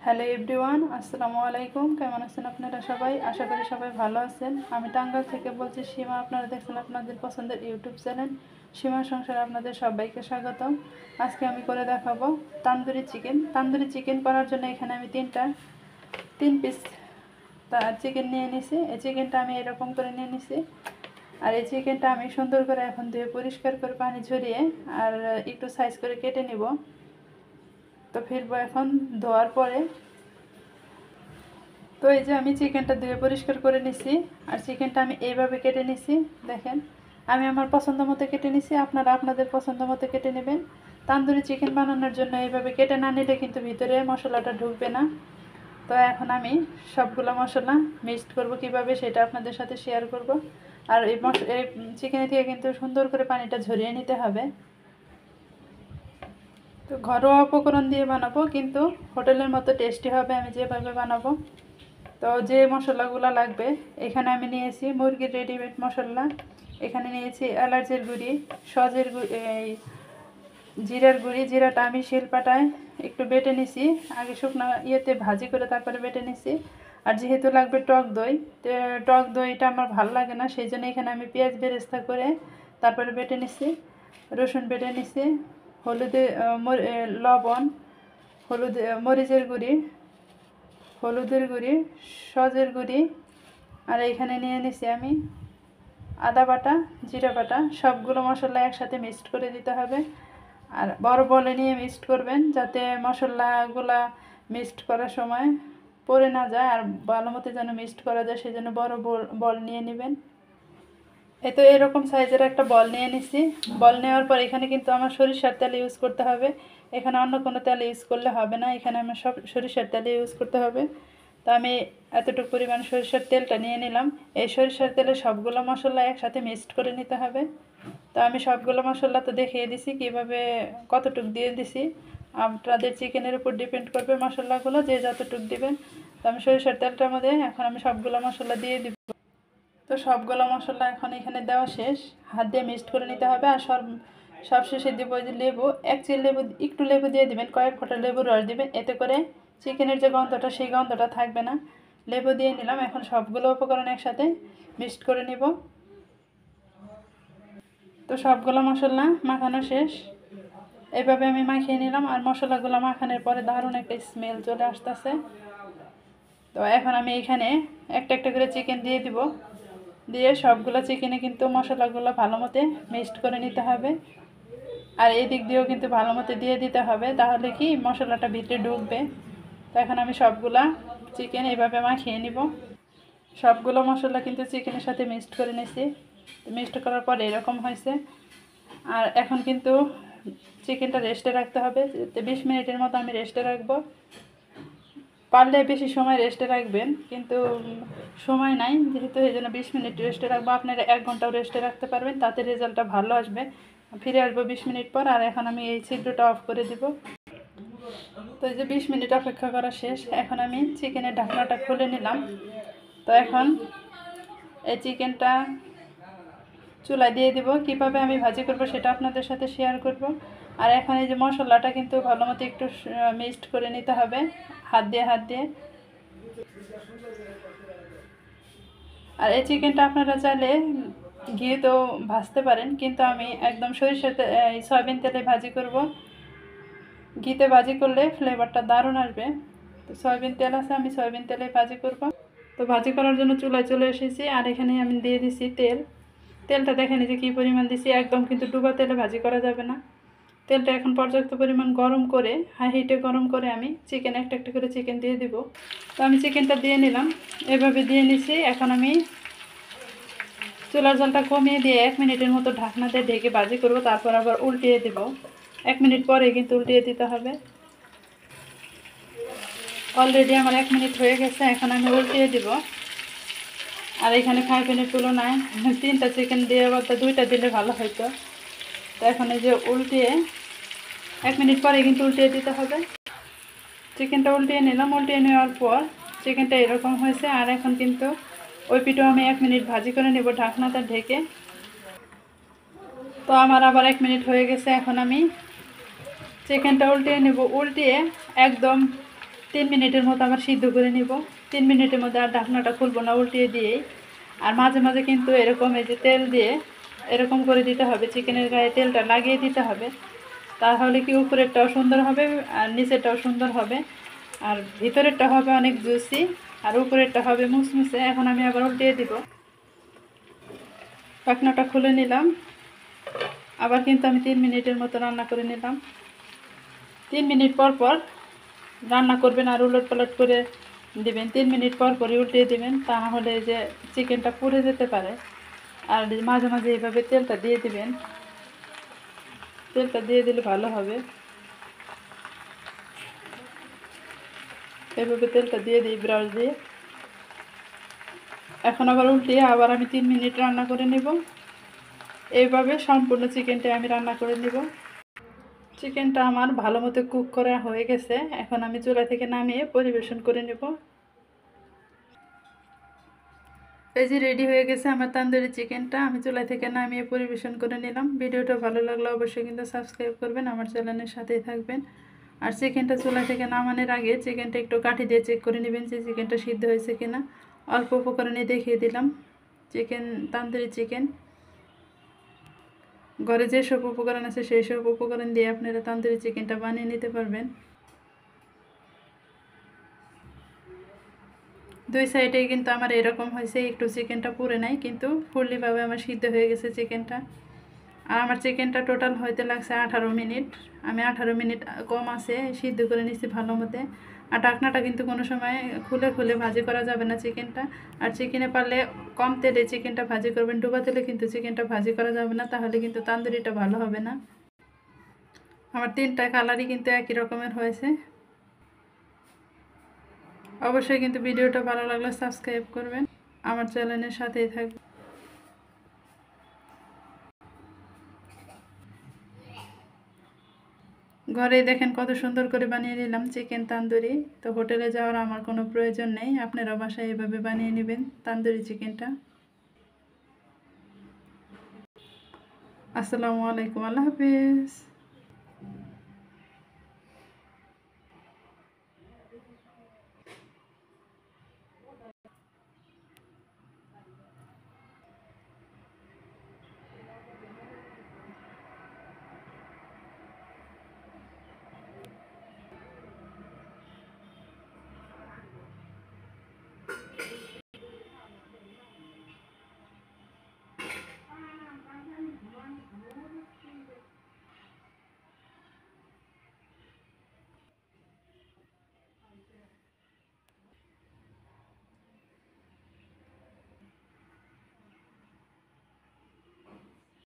Hello everyone, আসসালামু আলাইকুম। কেমন আছেন আপনারা সবাই? আশা করি সবাই ভালো আছেন। আমি টাঙ্গাইল থেকে বলছি সীমা। আপনারা দেখছেন আপনাদের পছন্দের ইউটিউব চ্যানেল সীমা সংসারে। আপনাদের সবাইকে স্বাগতম। আজকে আমি করে দেখাবো তান্দুরি চিকেন। তান্দুরি চিকেন করার জন্য এখানে আমি তিন পিস চিকেন নিয়ে নিছি। এই চিকেনটা আমি এরকম করে নিয়ে নিছি। আর এই চিকেনটা আমি সুন্দর করে এখন ধুয়ে পরিষ্কার করে পানি ঝরিয়ে আর একটু সাইজ করে কেটে নিব। তো ফিরবো এখন ধোয়ার পরে। তো এই যে আমি চিকেনটা ধুয়ে পরিষ্কার করে নিছি আর চিকেনটা আমি এইভাবে কেটে নিছি। দেখেন, আমি আমার পছন্দ মতো কেটে নিছি, আপনারা আপনাদের পছন্দ মতো কেটে নেবেন। তান্দুরি চিকেন বানানোর জন্য এইভাবে কেটে না নিলে কিন্তু ভিতরে মশলাটা ঢুকবে না। তো এখন আমি সবগুলো মশলা মিক্সড করব কিভাবে সেটা আপনাদের সাথে শেয়ার করব। আর এই চিকেনে থেকে কিন্তু সুন্দর করে পানিটা ঝরিয়ে নিতে হবে। তো ঘরোয়া উপকরণ দিয়ে বানাবো, কিন্তু হোটেলের মতো টেস্টি হবে আমি যেভাবে বানাবো। তো যে মশলাগুলো লাগবে, এখানে আমি নিয়েছি মুরগির রেডিমেড মশলা, এখানে নিয়েছি এলাচের গুঁড়ি, সজের গুঁড়ি, জিরার গুঁড়ি। জিরাটা আমি শিলপাটায় একটু বেটে নিছি, আগে শুকনো ইয়েতে ভাজি করে তারপরে বেটে নিছি। আর যেহেতু লাগবে টক দই, তো টক দইটা আমার ভালো লাগে না, সেই জন্য এখানে আমি পেঁয়াজ বেরেস্তা করে তারপরে বেটে নিছি। রসুন বেটে নিছি, লবণ, মরিচের গুঁড়ি, হলুদের গুঁড়ি, সজের গুঁড়ি। আর এখানে নিয়ে নিছি আমি আদা বাটা, জিরা বাটা। সবগুলো মশলা একসাথে মিক্সড করে দিতে হবে। আর বড় বলে নিয়ে মিক্সড করবেন, যাতে মশলাগুলা মিক্সড করার সময় পড়ে না যায় আর ভালো মতো যেন মিক্সড করা যায়, সেই জন্য বড় বল নিয়ে নেবেন। এই তো এরকম সাইজের একটা বল নিয়ে নিছি। বল নেওয়ার পর এখানে কিন্তু আমার সরিষার তেল ইউজ করতে হবে, এখানে অন্য কোনো তেল ইউজ করলে হবে না, এখানে আমার সব সরিষার তেল ইউজ করতে হবে। তো আমি এতটুকু পরিমাণ সরিষার তেলটা নিয়ে নিলাম। এই সরিষার তেলে সবগুলো মশলা একসাথে মিক্সড করে নিতে হবে। তো আমি সবগুলো মশলা তো দেখিয়ে দিছি কীভাবে কতটুকু দিয়ে দিছি। আপনাদের চিকেনের উপর ডিপেন্ড করবে মশলাগুলো, যে যতটুকু দিবেন। তো আমি সরিষার তেলটার মধ্যে এখন আমি সবগুলো মশলা দিয়ে দিব। তো সবগুলো মশলা এখন এখানে দেওয়া শেষ, হাত দিয়ে মিক্সড করে নিতে হবে। আর সবশেষে দিব যে লেবু, এক চিল লেবু, একটু লেবু দিয়ে দিবেন, কয়েক ফোঁটা লেবুর রস দিবেন, এতে করে চিকেনের যে গন্ধটা সেই গন্ধটা থাকবে না। লেবু দিয়ে নিলাম। এখন সবগুলো উপকরণ একসাথে মিক্সড করে নিব। তো সবগুলো মশলা মাখানো শেষ, এইভাবে আমি মাখিয়ে নিলাম। আর মশলাগুলো মাখানোর পরে দারুণ একটা স্মেল চলে আসতেছে। তো এখন আমি এখানে একটা একটা করে চিকেন দিয়ে দিব, দিয়ে সবগুলো চিকেনে কিন্তু মশলাগুলো ভালো মতো মিক্সড করে নিতে হবে। আর এই দিক দিয়েও কিন্তু ভালো মতো দিয়ে দিতে হবে, তাহলে কি মশলাটা ভিতরে ঢুকবে। তো এখন আমি সবগুলা চিকেন এইভাবে মাখিয়ে নিব। সবগুলো মশলা কিন্তু চিকেনের সাথে মিক্সড করে নিয়েছি। মিক্সড করার পর এরকম হয়েছে। আর এখন কিন্তু চিকেনটা রেস্টে রাখতে হবে, 20 মিনিটের মতো আমি রেস্টে রাখবো। পারলে বেশি সময় রেস্টে রাখবেন, কিন্তু সময় নাই যেহেতু, এই জন্য 20 মিনিট রেস্টে রাখবো। আপনারা 1 ঘন্টাও রেস্টে রাখতে পারবেন, তাতে রেজাল্টটা ভালো আসবে। ফিরে আসবো 20 মিনিট পর। আর এখন আমি এই ছিদ্রটা অফ করে দিব। তো এই যে 20 মিনিট অপেক্ষা করা শেষ, এখন আমি চিকেনের ঢাকনাটা খুলে নিলাম। তো এখন এই চিকেনটা চুলায় দিয়ে দিব। কীভাবে আমি ভাজি করব সেটা আপনাদের সাথে শেয়ার করব। আর এখন এই যে মশলাটা কিন্তু ভালো মতো একটু মিক্সড করে নিতে হবে হাত দিয়ে। আর এই চিকেনটা আপনারা চাইলে ঘিতেও ভাজতে পারেন, কিন্তু আমি একদম সয়াবিন তেলে ভাজি করব। ঘিতে ভাজি করলে ফ্লেভারটা দারুণ আসবে। তো সয়াবিন তেল আছে, আমি সয়াবিন তেলে ভাজি করব। তো ভাজি করার জন্য চুলায় চলে এসেছি। আর এখানে আমি দিয়ে দিছি তেলটা দেখেন যে কী পরিমাণ দিছি। একদম কিন্তু ডুবা তেলে ভাজি করা যাবে না। তেলটা এখন পর্যাপ্ত পরিমাণ গরম করে, হাই হিটে গরম করে আমি চিকেন একটা একটা করে চিকেন দিয়ে দিব। তো আমি চিকেনটা দিয়ে নিলাম, এভাবে দিয়ে নিছি। এখন আমি চুলার জলটা কমিয়ে দিয়ে 1 মিনিটের মতো ঢাকনা দিয়ে ঢেকে ভাজি করব, তারপর আবার উল্টিয়ে দেব। 1 মিনিট পরে কিন্তু উল্টিয়ে দিতে হবে। অলরেডি আমার 1 মিনিট হয়ে গেছে, এখন আমি উল্টিয়ে দিব। আর এখানে খাইফেনের তুলনায় 3টা চিকেন দিয়ে বা 2টা দিলে ভালো হতো। তো এখন এই যে উল্টিয়ে 1 মিনিট পরে কিন্তু উল্টিয়ে দিতে হবে। চিকেনটা উল্টিয়ে নিলাম। উল্টিয়ে নেওয়ার পর চিকেনটা এরকম হয়েছে। আর এখন কিন্তু ওই পিঠও আমি 1 মিনিট ভাজি করে নেব ঢাকনাটা ঢেকে। তো আমার আবার 1 মিনিট হয়ে গেছে, এখন আমি চিকেনটা উল্টিয়ে নেব। উল্টিয়ে একদম 3 মিনিটের মতো আবার সিদ্ধ করে নিব। 3 মিনিটের মধ্যে আর ঢাকনাটা খুলবো না, উল্টিয়ে দিয়েই। আর মাঝে মাঝে কিন্তু এরকম এই যে তেল দিয়ে এরকম করে দিতে হবে, চিকেনের গায়ে তেলটা লাগিয়ে দিতে হবে। তাহলে কি উপরেরটাও সুন্দর হবে আর নিচেরটাও সুন্দর হবে, আর ভিতরেরটা হবে অনেক জুসি আর উপরেরটা হবে মুসমুসে। এখন আমি আবার উল্টিয়ে দিব। ঢাকনাটা খুলে নিলাম। আবার কিন্তু আমি 3 মিনিটের মতো রান্না করে নিলাম। 3 মিনিট পর পর রান্না করবেন আর উলট পালট করে দিবেন। 3 মিনিট পর পরই উল্টিয়ে দিবেন, তাহলে যে চিকেনটা পুড়ে যেতে পারে। আর মাঝে মাঝে এইভাবে তেলটা দিয়ে দিবেন, তেলটা দিয়ে দিলে ভালো হবে। এভাবে তেলটা দিয়ে দিই ব্রাশ দিয়ে। এখন আবার উল্টিয়ে আবার আমি 3 মিনিট রান্না করে নেব। এইভাবে সম্পূর্ণ চিকেনটা আমি রান্না করে নেব। চিকেনটা আমার ভালো মতো কুক করা হয়ে গেছে। এখন আমি চুলা থেকে নামিয়ে পরিবেশন করে নেব। এই যে রেডি হয়ে গেছে আমার তান্দুরি চিকেনটা, আমি চুলা থেকে নামিয়ে পরিবেশন করে নিলাম। ভিডিওটা ভালো লাগলে অবশ্যই কিন্তু সাবস্ক্রাইব করবেন, আমার চ্যানেলের সাথেই থাকবেন। আর চিকেনটা চুলা থেকে নামানোর আগে চিকেনটা একটু কাঠি দিয়ে চেক করে নেবেন যে চিকেনটা সিদ্ধ হয়েছে কিনা। অল্প উপকরণে দেখিয়ে দিলাম চিকেন, তান্দুরি চিকেন। ঘরে যেসব উপকরণ আছে সেই সব উপকরণ দিয়ে আপনারা তান্দুরি চিকেনটা বানিয়ে নিতে পারবেন। দুই সাইডেই কিন্তু আমার এরকম হয়েছে, একটু চিকেনটা পুড়ে নাই, কিন্তু ফুললিভাবে আমার সিদ্ধ হয়ে গেছে চিকেনটা। আর আমার চিকেনটা টোটাল হইতে লাগছে 18 মিনিট। আমি 18 মিনিট কম আছে সিদ্ধ করে নিচ্ছি ভালো মতো। আর ঢাকনাটা কিন্তু কোনো সময় খুলে খুলে ভাজি করা যাবে না চিকেনটা। আর চিকেনে পারলে কম তেলে চিকেনটা ভাজি করবেন, ডুবা তেলে কিন্তু চিকেনটা ভাজি করা যাবে না, তাহলে কিন্তু তান্দুরিটা ভালো হবে না। আমার 3টা কালারই কিন্তু একই রকমের হয়েছে। অবশ্যই কিন্তু ভিডিওটা ভালো লাগলে সাবস্ক্রাইব করবেন, আমার চ্যানেলের সাথেই থাকবেন। ঘরেই দেখেন কত সুন্দর করে বানিয়ে নিলাম চিকেন তান্দুরি। তো হোটেলে যাওয়ার আমার কোনো প্রয়োজন নেই, আপনারা বাসায় এভাবে বানিয়ে নেবেন তান্দুরি চিকেনটা। আসসালামু আলাইকুম, আল্লাহ হাফিজ।